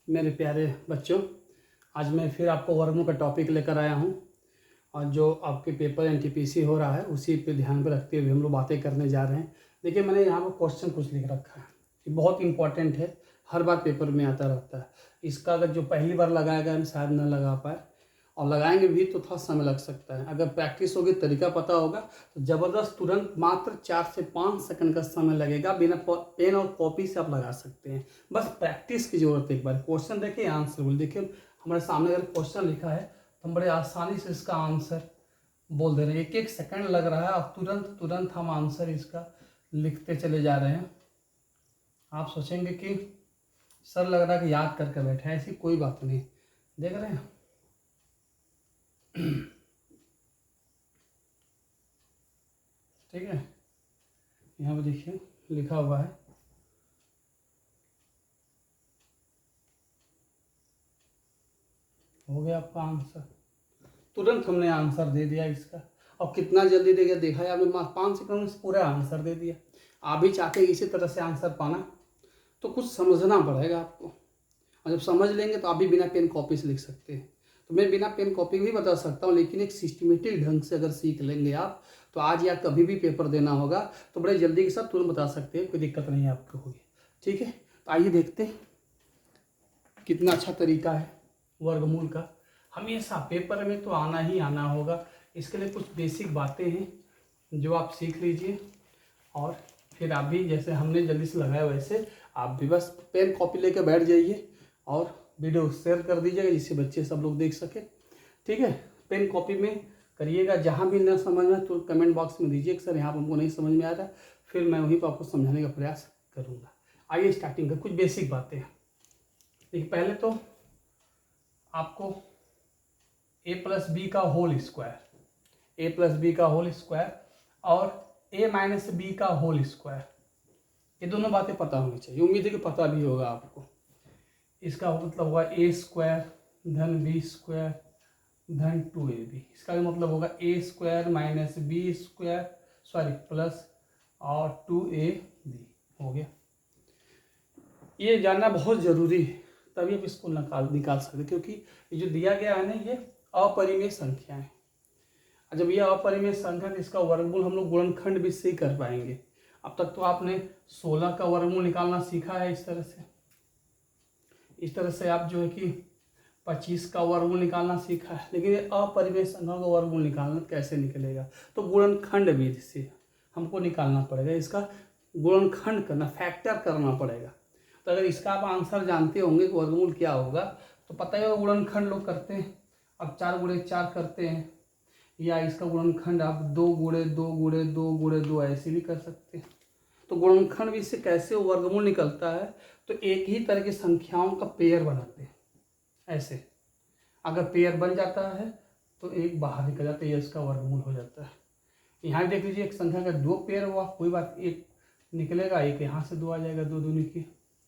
मेरे प्यारे बच्चों, आज मैं फिर आपको वर्गमूल का टॉपिक लेकर आया हूँ और जो आपके पेपर एनटीपीसी हो रहा है उसी पे ध्यान पर रखते हुए हम लोग बातें करने जा रहे हैं। देखिए, मैंने यहाँ पर क्वेश्चन कुछ लिख रखा है, ये बहुत इंपॉर्टेंट है, हर बार पेपर में आता रहता है। इसका अगर जो पहली बार लगाएगा हम शायद न लगा पाए, और लगाएंगे भी तो थोड़ा समय लग सकता है। अगर प्रैक्टिस होगी, तरीका पता होगा तो ज़बरदस्त तुरंत मात्र 4 से 5 सेकंड का समय लगेगा, बिना पेन और कॉपी से आप लगा सकते हैं। बस प्रैक्टिस की जरूरत है। एक बार क्वेश्चन देखिए, आंसर बोल। देखिए हमारे सामने अगर क्वेश्चन लिखा है तो हम बड़े आसानी से इसका आंसर बोल दे रहे हैं। 1-1 सेकंड लग रहा है और तुरंत तुरंत हम आंसर इसका लिखते चले जा रहे हैं। आप सोचेंगे कि सर लग रहा है कि याद करके बैठे हैं, ऐसी कोई बात नहीं। देख रहे हैं ठीक है, यहाँ पे देखिए लिखा हुआ है हो गया आपका आंसर। तुरंत हमने आंसर दे दिया इसका, और कितना जल्दी दे गया देखा है आपने। 5 सेकंड में पूरा आंसर दे दिया। आप भी चाहते हैं इसी तरह से आंसर पाना तो कुछ समझना पड़ेगा आपको, और जब समझ लेंगे तो आप भी बिना पेन कॉपी से लिख सकते हैं। तो मैं बिना पेन कॉपी भी बता सकता हूँ, लेकिन एक सिस्टमेटिक ढंग से अगर सीख लेंगे आप तो आज या कभी भी पेपर देना होगा तो बड़े जल्दी के साथ तुरंत बता सकते हैं, कोई दिक्कत नहीं आपको होगी। ठीक है, तो आइए देखते हैं कितना अच्छा तरीका है वर्गमूल का। हमेशा पेपर में तो आना ही आना होगा। इसके लिए कुछ बेसिक बातें हैं जो आप सीख लीजिए, और फिर आप भी जैसे हमने जल्दी से लगाया वैसे आप भी बस पेन कॉपी लेके बैठ जाइए और वीडियो शेयर कर दीजिएगा जिससे बच्चे सब लोग देख सके। ठीक है, पेन कॉपी में करिएगा। जहाँ भी ना समझ में तो कमेंट बॉक्स में दीजिए कि सर यहाँ पर हमको नहीं समझ में आ रहा, फिर मैं वहीं पर आपको समझाने का प्रयास करूँगा। आइए स्टार्टिंग का कुछ बेसिक बातें हैं। देखिए, पहले तो आपको a+b का होल स्क्वायर, a+b का होल स्क्वायर और a-b का होल स्क्वायर, ये दोनों बातें पता होनी चाहिए। उम्मीद है कि पता भी होगा आपको। इसका मतलब होगा a² धन b² धन 2ab। इसका भी मतलब होगा a² - b² प्लस और 2ab हो गया। ये जानना बहुत ज़रूरी है, तभी आप इसको निकाल सकते, क्योंकि ये जो दिया गया है ना, ये अपरिमेय संख्या है। जब ये अपरिमेय संख्या तो इसका वर्गमूल हम लोग गुणनखंड भी से ही कर पाएंगे। अब तक तो आपने 16 का वर्गमूल निकालना सीखा है। इस तरह से आप जो है कि 25 का वर्गमूल निकालना सीखा है, लेकिन ये अपरिमेय संख्या का वर्गमूल निकालना कैसे निकलेगा, तो गुणनखंड विधि से हमको निकालना पड़ेगा। इसका गुणनखंड करना, फैक्टर करना पड़ेगा। तो अगर इसका आप आंसर जानते होंगे कि वर्गमूल क्या होगा तो पता ही होगा। गुणनखंड लोग करते हैं, अब 4 × 4 करते हैं, या इसका गुणनखंड आप 2 × 2 × 2 × 2 ऐसे भी कर सकते हैं। तो गुणनखंड भी से कैसे वर्गमूल निकलता है, तो एक ही तरह की संख्याओं का पेयर बनाते हैं। ऐसे अगर पेयर बन जाता है तो एक बाहर निकल जाता है, ये इसका वर्गमूल हो जाता है। यहाँ देख लीजिए, एक संख्या का 2 पेयर हुआ, कोई बात, एक निकलेगा, एक यहाँ से 2 आ जाएगा, 2 दूनी की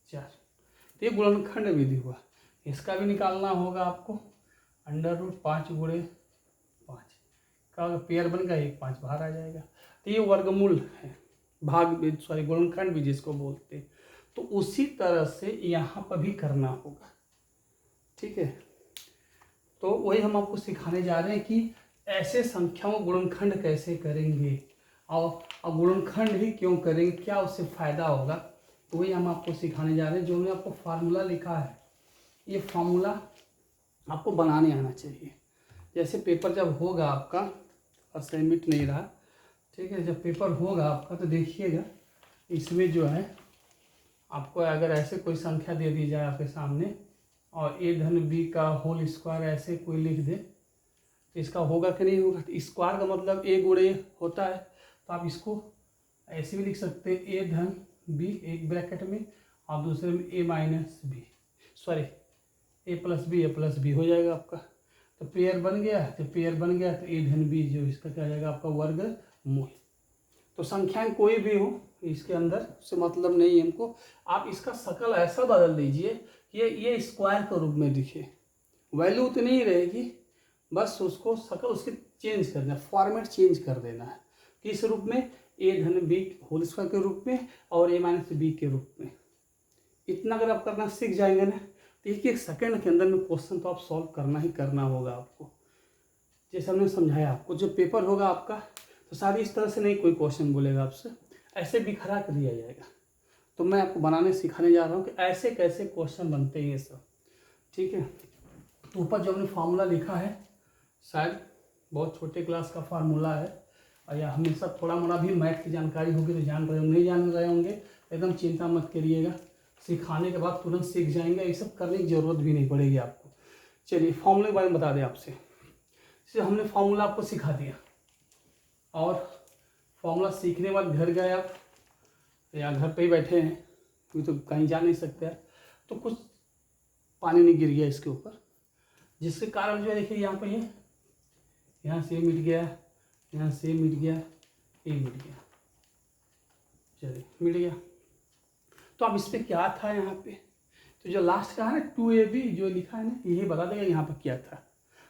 4। तो ये गुणनखंड विधि हुआ। इसका भी निकालना होगा आपको। √5 × 5 का पेयर बन गया, 1 5 बाहर आ जाएगा। तो ये वर्गमूल है, गुणनखंड भी जिसको बोलते हैं। तो उसी तरह से यहाँ पर भी करना होगा। ठीक है, तो वही हम आपको सिखाने जा रहे हैं कि ऐसे संख्याओं गुणनखंड कैसे करेंगे, और गुणनखंड ही क्यों करेंगे, क्या उससे फायदा होगा, तो वही हम आपको सिखाने जा रहे हैं। जो मैं आपको फार्मूला लिखा है, ये फार्मूला आपको बनाने आना चाहिए। जैसे पेपर जब होगा आपका, असाइनमेंट नहीं रहा, ठीक है, जब पेपर होगा आपका तो देखिएगा, इसमें जो है आपको अगर ऐसे कोई संख्या दे दी जाए आपके सामने और a धन b का होल स्क्वायर ऐसे कोई लिख दे, तो इसका होगा कि नहीं होगा। तो स्क्वायर का मतलब a × a होता है, तो आप इसको ऐसे भी लिख सकते हैं, a धन b एक ब्रैकेट में और दूसरे में a+b हो जाएगा आपका। तो पेयर बन गया, जब पेयर बन गया तो a धन b जो इसका क्या हो जाएगा आपका वर्गमूल। तो संख्याएं कोई भी हो इसके अंदर से मतलब नहीं है हमको। आप इसका शकल ऐसा बदल दीजिए कि ये स्क्वायर के रूप में दिखे, वैल्यू उतनी ही रहेगी, बस उसको शकल उसकी चेंज करना है, फॉर्मेट चेंज कर देना है। किस रूप में, a धन b होल स्क्वायर के रूप में और a - b के रूप में। इतना अगर आप करना सीख जाएंगे ना, तो एक सेकंड के अंदर में क्वेश्चन तो आप सॉल्व करना ही करना होगा आपको। जैसे हमने समझाया आपको, जो पेपर होगा आपका तो सारी इस तरह से नहीं कोई क्वेश्चन बोलेगा आपसे, ऐसे बिखरा कर दिया जाएगा। तो मैं आपको बनाने सिखाने जा रहा हूँ कि ऐसे कैसे क्वेश्चन बनते हैं ये सब, ठीक है। तो ऊपर जो हमने फार्मूला लिखा है, शायद बहुत छोटे क्लास का फार्मूला है, और या हमेशा थोड़ा मोड़ा भी मैथ की जानकारी होगी तो जान रहे होंगे, नहीं जान रहे होंगे एकदम चिंता मत करिएगा, सिखाने के बाद तुरंत सीख जाएंगे, ये सब करने की ज़रूरत भी नहीं पड़ेगी आपको। चलिए फार्मूले के बारे में बता दें आपसे। जैसे हमने फार्मूला आपको सिखा दिया, और फार्मूला सीखने के बाद घर गए आप, या घर पे ही बैठे हैं क्योंकि तो कहीं जा नहीं सकते हैं, तो कुछ पानी नहीं गिर गया इसके ऊपर, जिसके कारण जो है देखिए यहाँ पे ये यहाँ से मिट गया, यहाँ से मिट गया, ये मिट गया, चलिए मिट गया। तो अब इस पर क्या था यहाँ पे, तो जो लास्ट का है ना 2ab जो लिखा है ना, यही बता देगा यहाँ पर क्या था।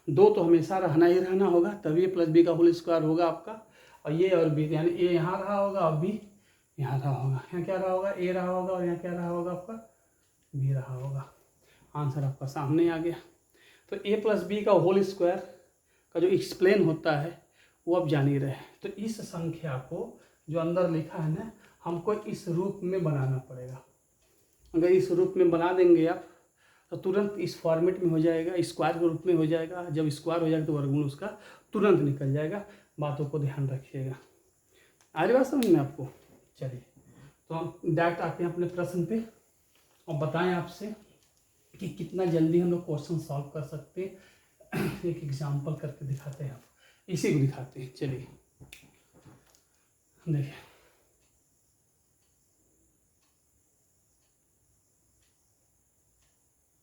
2 तो हमेशा रहना ही रहना होगा, तभी प्लस बी का होल स्क्वायर होगा आपका, और ये और बी, यानी ए यहाँ रहा होगा और बी यहाँ रहा होगा। यहाँ क्या रहा होगा, ए रहा होगा, और यहाँ क्या रहा होगा आपका, बी रहा होगा। आंसर आपका सामने आ गया। तो ए प्लस बी का होल स्क्वायर का जो एक्सप्लेन होता है वो अब जान ही रहे हैं। तो इस संख्या को जो अंदर लिखा है ना, हमको इस रूप में बनाना पड़ेगा। अगर इस रूप में बना देंगे आप तो तुरंत इस फॉर्मेट में हो जाएगा, स्क्वायर के रूप में हो जाएगा। जब स्क्वायर हो जाएगा तो वर्गमूल उसका तुरंत निकल जाएगा। बातों को ध्यान रखिएगा। आ रही बात समझ में आपको? चलिए तो हम डायरेक्ट आते हैं अपने प्रश्न पे और बताएं आपसे कि कितना जल्दी हम लोग क्वेश्चन सॉल्व कर सकते हैं। एक एग्जाम्पल करके दिखाते हैं, आप इसी को दिखाते हैं। चलिए देखिए,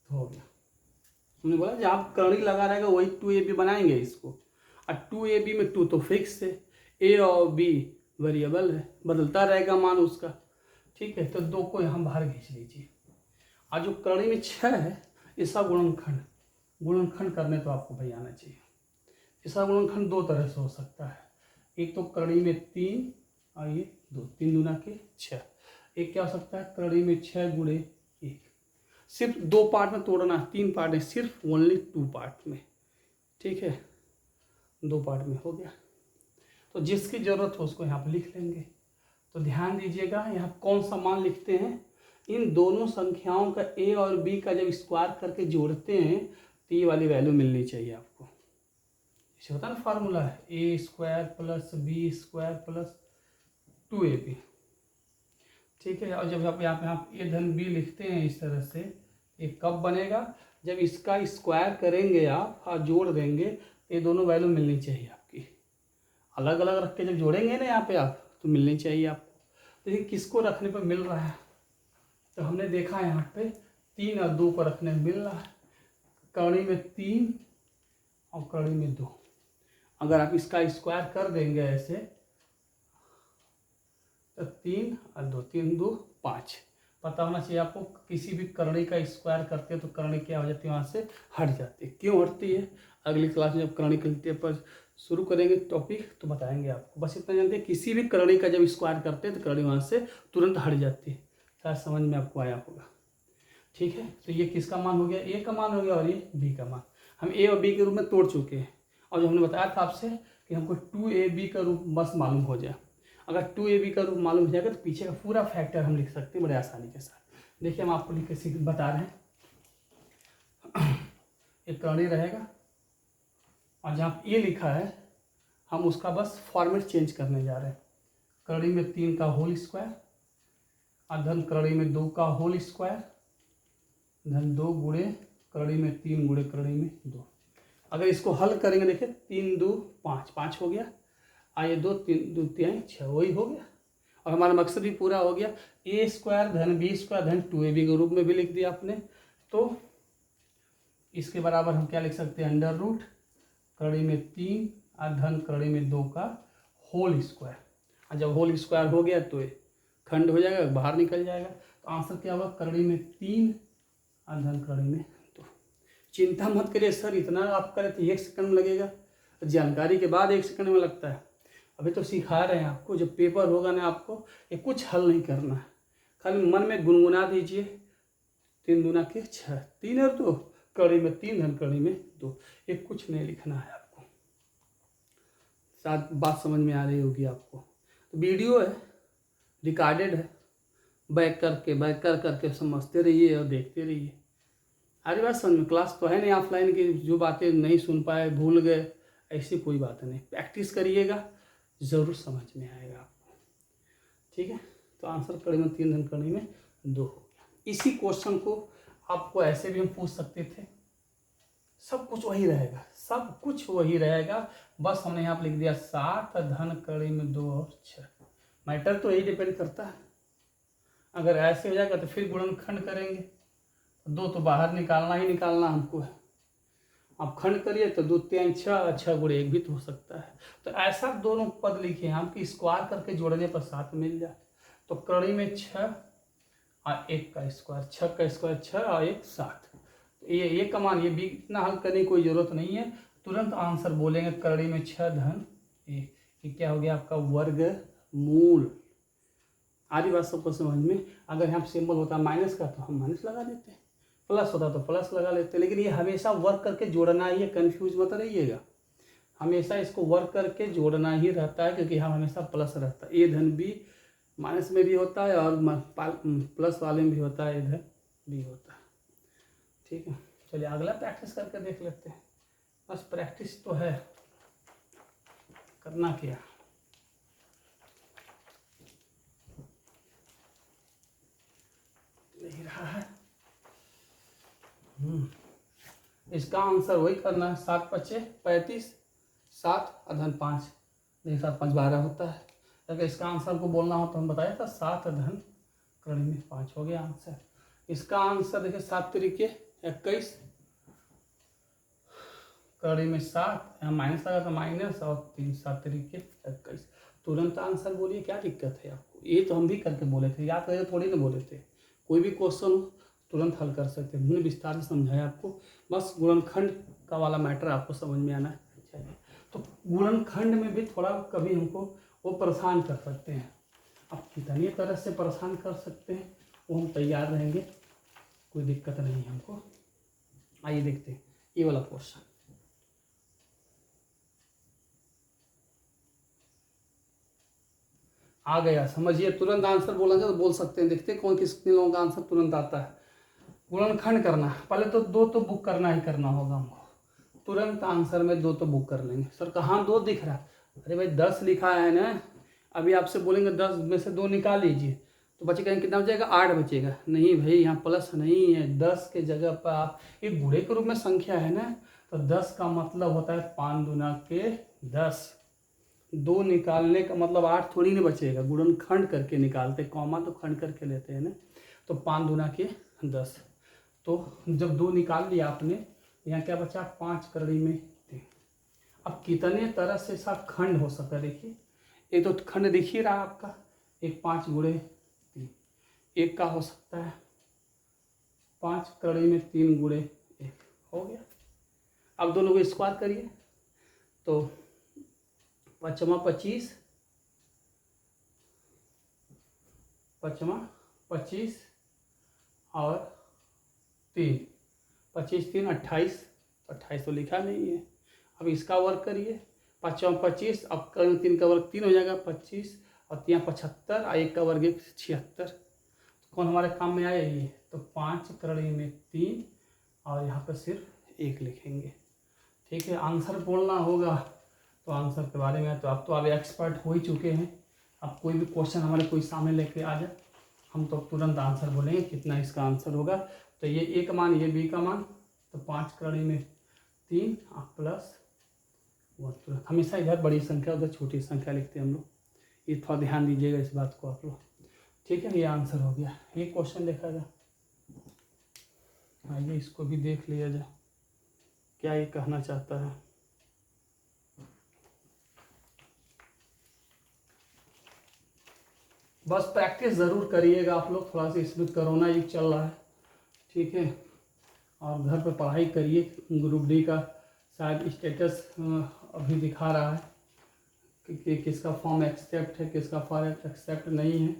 तो हो गया। हमने बोला जहाँ करनी लगा रहेगा वही 2ab बनाएंगे इसको, और 2ab में 2 तो फिक्स है, a और b वेरिएबल है, बदलता रहेगा मान उसका, ठीक है। तो 2 को यहाँ बाहर खींच लीजिए। और जो करनी में 6 है इसका गुणनखंड करने तो आपको भाई आना चाहिए। इसका गुणनखंड 2 तरह से हो सकता है, एक तो करनी में 3 और ये 2, 3 दूना के 6। एक क्या हो सकता है, करनी में 6 गुणे 1, सिर्फ 2 पार्ट में तोड़ना, 3 पार्ट है, सिर्फ ओनली 2 पार्ट में, ठीक है। 2 पार्ट में हो गया। तो जिसकी ज़रूरत हो उसको यहाँ पर लिख लेंगे। तो ध्यान दीजिएगा यहाँ कौन सा मान लिखते हैं, इन दोनों संख्याओं का a और b का जब स्क्वायर करके जोड़ते हैं तो ये वाली वैल्यू मिलनी चाहिए आपको। इसे होता है ना फार्मूला है a square plus b square plus 2ab, ठीक है। और जब आप यहाँ पे आप a धन b लिखते हैं इस तरह से, ये कब बनेगा, जब इसका स्क्वायर करेंगे आप और जोड़ देंगे, ये दोनों वैल्यू मिलनी चाहिए आपकी। अलग अलग रख के जब जोड़ेंगे ना यहाँ पे आप, तो मिलनी चाहिए आपको। तो ये किसको रखने पर मिल रहा है, तो हमने देखा यहाँ पे 3 और 2 को रखने में मिल रहा है। करनी में 3 और करनी में 2, अगर आप इसका स्क्वायर कर देंगे ऐसे तो 3 और 2, 3 2 5। पता होना चाहिए आपको, किसी भी करनी का स्क्वायर करते हैं तो करनी क्या हो जाती है, वहाँ से हट जाती है। क्यों हटती है, अगली क्लास में जब करनी के पर शुरू करेंगे टॉपिक तो बताएंगे आपको। बस इतना जानते हैं, किसी भी करनी का जब स्क्वायर करते हैं तो करनी वहाँ से तुरंत हट जाती है। शायद समझ में आपको आया होगा, ठीक है। तो ये किसका मान हो गया, a का मान हो गया, और ये b का मान। हम a और b के रूप में तोड़ चुके हैं। और जो हमने बताया था आपसे कि हमको 2ab का रूप बस मालूम हो जाए, अगर 2ab का रूप मालूम हो जाएगा तो पीछे का पूरा फैक्टर हम लिख सकते हैं बड़े आसानी के साथ। देखिए हम आपको लिख के बता रहे हैं। एक करनी रहेगा और जहाँ ये लिखा है हम उसका बस फॉर्मेट चेंज करने जा रहे हैं। करनी में 3 का होल स्क्वायर और धन करनी में 2 का होल स्क्वायर, धन 2 गुणे करनी में 3 गुणे करनी में 2। अगर इसको हल करेंगे देखिए 3 2 5, 5 हो गया, आइए 2 3 2 3 6, वही हो गया। और हमारा मकसद भी पूरा हो गया। a स्क्वायर धन b स्क्वायर धन 2ab के रूप में भी लिख दिया आपने। तो इसके बराबर हम क्या लिख सकते हैं, अंडर रूट करनी में 3 और धन करनी में 2 का होल स्क्वायर। और जब होल स्क्वायर हो गया तो ये खंड हो जाएगा, बाहर निकल जाएगा। तो आंसर क्या होगा, करनी में 3 और धन करनी में 2। चिंता मत करिए सर इतना आप करें तो 1 सेकंड लगेगा, जानकारी के बाद 1 सेकंड में लगता है। अभी तो सिखा रहे हैं आपको, जब पेपर होगा ना आपको ये कुछ हल नहीं करना है, खाली मन में गुनगुना दीजिए 3 दूना के 6, 3 और 2, कड़ी में 3 धन कड़ी में 2। ये कुछ नहीं लिखना है आपको। शायद बात समझ में आ रही होगी आपको। तो वीडियो है, रिकॉर्डेड है, बैक कर करके समझते रहिए और देखते रहिए। अरे बात समझ में, क्लास तो है नहीं ऑफलाइन की, जो बातें नहीं सुन पाए, भूल गए, ऐसी कोई बात नहीं। प्रैक्टिस करिएगा, ज़रूर समझ में आएगा आपको। ठीक है, तो आंसर कड़ी में 3 धन कड़ी में 2 हो गया। इसी क्वेश्चन को आपको ऐसे भी हम पूछ सकते थे, सब कुछ वही रहेगा, सब कुछ वही रहेगा, बस हमने यहाँ पर लिख दिया 7 धन कड़ी में 2 और 6। मैटर तो यही डिपेंड करता है। अगर ऐसे हो जाएगा तो फिर गुणनखंड करेंगे, 2 तो बाहर निकालना ही निकालना हमको है। आप खंड करिए तो 2 3 6, 6 गुणे 1 भी तो हो सकता है। तो ऐसा दोनों पद लिखे हैं हम कि स्क्वायर करके जोड़ने पर 7 मिल जाए। तो कड़ी में 6 और 1 का स्क्वायर, 6 का स्क्वायर 6 और 1 7। तो ये कमान, ये भी इतना हल करने की कोई ज़रूरत नहीं है, तुरंत आंसर बोलेंगे कड़ी में 6 धन 1। ये क्या हो गया आपका वर्गमूल। आधी बात सबको समझ में। अगर यहाँ सिंबल होता माइनस का तो हम माइनस लगा देते, प्लस होता तो प्लस लगा लेते, लेकिन ये हमेशा वर्क करके जोड़ना ही है, कन्फ्यूज मत रहिएगा। हमेशा इसको वर्क करके जोड़ना ही रहता है, क्योंकि यहाँ हमेशा प्लस रहता है। ए धन बी माइनस में भी होता है और प्लस वाले में भी होता है, इधर भी होता है। ठीक है, चलिए अगला प्रैक्टिस करके देख लेते हैं। बस प्रैक्टिस तो है, करना क्या। नहीं रहा है। इसका आंसर वही करना है, 7 पचे 35, 7 अधन 5, नहीं 7 5 12 होता है। अगर इसका आंसर को बोलना हो तो हम बताया था 7 धन कड़ी में 5 हो गया आंसर। इसका आंसर देखिए 7 तरीके 21, कड़ी में 7, यहाँ माइनस लगा तो माइनस और 3 7 तरीके 21। तुरंत आंसर बोलिए, क्या दिक्कत है आपको। ये तो हम भी करके बोले थे, याद करके थोड़ी ना बोले थे। कोई भी क्वेश्चन हो तुरंत हल कर सकते हैं, हमने विस्तार से समझाया आपको। बस गुणनखंड का वाला मैटर आपको समझ में आना चाहिए। तो गुणनखंड में भी थोड़ा कभी हमको वो परेशान कर सकते हैं। अब कितनी तरह से परेशान कर सकते हैं वो हम तैयार रहेंगे, कोई दिक्कत नहीं है हमको। आइए देखते हैं ये वाला क्वेश्चन। आ गया, समझिए, तुरंत आंसर बोलेंगे तो बोल सकते हैं। देखते हैं कौन कितने लोगों का आंसर तुरंत आता है। गुणनखंड करना, पहले तो 2 तो बुक करना ही करना होगा हमको। तुरंत आंसर में 2 तो बुक कर लेंगे। सर कहाँ 2 दिख रहा है? अरे भाई 10 लिखा है ना। अभी आपसे बोलेंगे 10 में से 2 निकाल लीजिए, तो बचेगा कितना बचेगा? 8 बचेगा। नहीं भाई, यहाँ प्लस नहीं है, 10 के जगह पर आप, ये गुणे के रूप में संख्या है ना, तो 10 का मतलब होता है 5 दूना के 10। 2 निकालने का मतलब 8 थोड़ी ना बचेगा, गुणनखंड करके निकालते, कॉमा तो खंड करके लेते हैं ना। तो 5 दूना के 10। तो जब 2 निकाल लिया आपने, यहाँ क्या बचा? 5 कड़ी में 3। अब कितने तरह से सब खंड हो सकता है देखिए। एक तो खंड दिख ही रहा आपका, एक 5 गुणे 3, एक का हो सकता है 5 कड़ी में 3 गुणे 1 हो गया। अब दोनों को स्क्वायर करिए, तो 5 25, 5 25 और 3, 25 3 28, 28 तो लिखा नहीं है। अब इसका वर्क करिए, 5 25, अब 3 का वर्ग 3 हो जाएगा 25, और 3 75 और 1 का वर्ग 76। तो कौन हमारे काम में आया ये? तो 5 कड़ी में 3 और यहाँ पर सिर्फ 1 लिखेंगे। ठीक है, आंसर बोलना होगा तो आंसर के बारे में तो आप एक्सपर्ट हो ही चुके हैं। अब कोई भी क्वेश्चन हमारे कोई सामने लेके आ जाए, हम तो तुरंत आंसर बोलेंगे कितना इसका आंसर होगा। तो ये ए का मान, ये बी का मान, तो 5 कड़ी में 3 प्लस 1। तुरंत हमेशा इधर बड़ी संख्या उधर छोटी संख्या लिखते हैं हम लोग, ये थोड़ा ध्यान दीजिएगा इस बात को आप लोग। ठीक है, ये आंसर हो गया। ये क्वेश्चन देखा जाए, आइए इसको भी देख लिया जाए क्या ये कहना चाहता है। बस प्रैक्टिस ज़रूर करिएगा आप लोग, थोड़ा सा इसमें कोरोना युग चल रहा है। ठीक है, और घर पे पढ़ाई करिए। ग्रुप डी का शायद स्टेटस अभी दिखा रहा है कि किसका फॉर्म एक्सेप्ट है, किसका फॉर्म एक्सेप्ट नहीं है।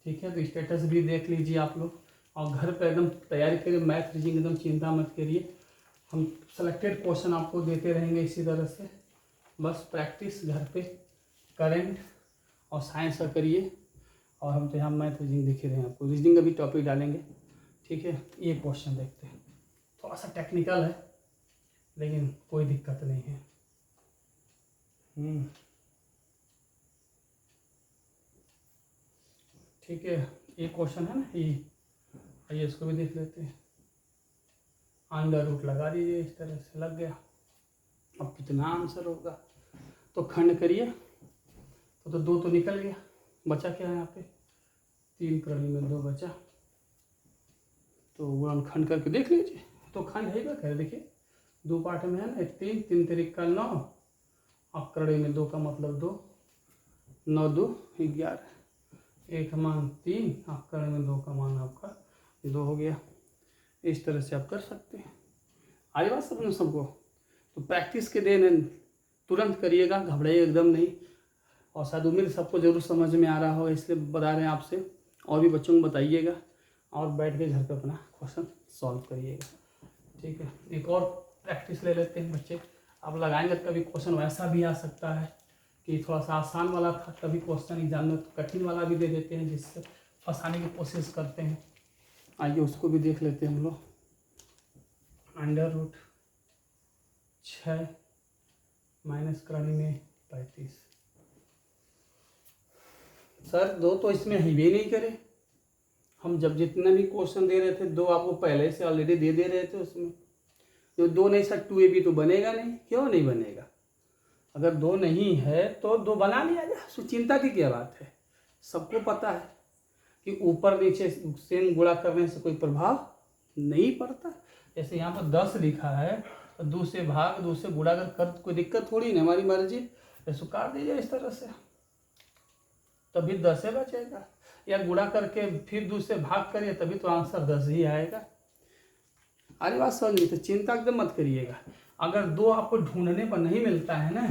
ठीक है, तो स्टेटस भी देख लीजिए आप लोग, और घर पे एकदम तैयारी करिए, मैथ रीजनिंग एकदम चिंता मत करिए, हम सेलेक्टेड क्वेश्चन आपको देते रहेंगे इसी तरह से। बस प्रैक्टिस घर पे करेंट और साइंस का करिए, और हम तो यहाँ मैथ रीजनिंग दिख ही रहे हैं आपको, रीजनिंग का भी टॉपिक डालेंगे, ठीक है। ये क्वेश्चन देखते हैं, थोड़ा सा टेक्निकल है लेकिन कोई दिक्कत नहीं है। ठीक है, ये क्वेश्चन है ना, ये आइए इसको भी देख लेते हैं। अंडर रूट लगा दीजिए, इस तरह से लग गया। अब कितना आंसर होगा, तो खंड करिए, तो 2 तो निकल गया, बचा क्या है यहाँ पे, 3 प्रणी में 2 बचा, तो गुणन खंड करके देख लीजिए। तो खंड है क्या कह, देखिए 2 पार्ट में है ना, 3 3 3 का 9, अब करड़ी में 2 का मतलब 2, 9 2 11, 1 मान 3, आप करड़ी में 2 का मान आपका 2 हो गया। इस तरह से आप कर सकते हैं। आई बात समझ सबको, तो प्रैक्टिस के दिन तुरंत करिएगा, घबराइए एकदम नहीं। और शायद उम्मीद सबको जरूर समझ में आ रहा होगा, इसलिए बता रहे हैं आपसे, और भी बच्चों को बताइएगा, और बैठ के घर पे अपना क्वेश्चन सॉल्व करिएगा, ठीक है। एक और प्रैक्टिस ले लेते हैं बच्चे, आप लगाएंगे कभी क्वेश्चन वैसा भी आ सकता है कि थोड़ा सा आसान वाला था, कभी क्वेश्चन एग्जाम में कठिन वाला भी दे देते हैं जिससे फंसाने की कोशिश करते हैं। आइए उसको भी देख लेते हैं हम लोग। अंडर रूट 6 माइनस करणी में 35, सर 2 तो इसमें ही भी नहीं करे, हम जब जितने भी क्वेश्चन दे रहे थे 2 आपको पहले से ऑलरेडी दे रहे थे, उसमें जो 2 नहीं सर 2ab तो बनेगा नहीं, क्यों नहीं बनेगा, अगर 2 नहीं है तो 2 बना लिया जाए, उसमें चिंता की क्या बात है। सबको पता है कि ऊपर नीचे सेम गुणा करने से कोई प्रभाव नहीं पड़ता। जैसे यहाँ पर 10 लिखा है तो 2 से भाग 2 से गुणा कर कोई दिक्कत थोड़ी नहीं, हमारी मर्जी, इसको काट दीजिए इस तरह से, तभी 10 बचेगा, या गुणा करके फिर 2 से भाग करिए तभी तो आंसर 10 ही आएगा। अरे बात समझ नहीं, तो चिंता एकदम मत करिएगा। अगर 2 आपको ढूंढने पर नहीं मिलता है ना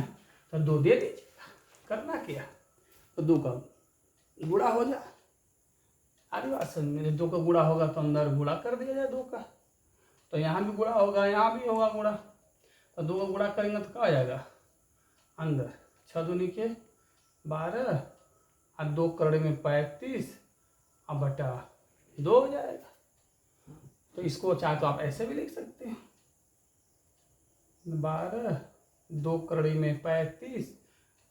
तो 2 दे दीजिएगा, करना क्या, तो 2 का गुणा हो जाए। अरे बात समझ में, 2 का गुणा होगा तो अंदर गुणा कर दिया जाए 2 का, तो यहाँ भी गुणा होगा, यहाँ भी होगा गुणा, तो 2 का गुणा करेंगे तो क्या आ जाएगा अंदर, 6 दूनी के 12 और 2 करड़ी में 35 और बटा 2 हो जाएगा। तो इसको चाहे तो आप ऐसे भी लिख सकते हैं, 12 2 करड़ी में 35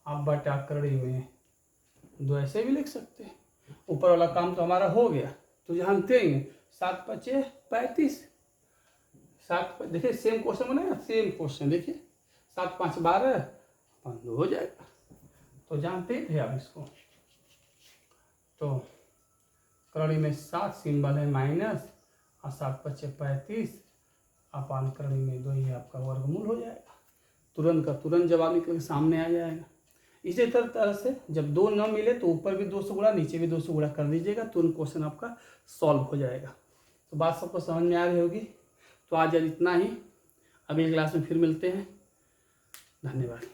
अब बटा करड़ी में 2, ऐसे भी लिख सकते हैं। ऊपर वाला काम तो हमारा हो गया, तो जानते हैं 7 5 35, 7 देखिए सेम क्वेश्चन बना, सेम क्वेश्चन देखिए, 7 5 12 2 हो जाएगा, तो जानते थे आप इसको। तो करड़ी में 7 सिंबल है माइनस, और 7 5 35 अपान करणी में 2, ही आपका वर्गमूल हो जाएगा, तुरंत का तुरंत जवाब निकल के सामने आ जाएगा। इसी तरह से जब 2 न मिले तो ऊपर भी 2 से गुणा नीचे भी 2 से गुणा कर दीजिएगा, तुरंत क्वेश्चन आपका सॉल्व हो जाएगा। तो बात सबको समझ में आ रही होगी। तो आज इतना ही, अगली क्लास में फिर मिलते हैं, धन्यवाद।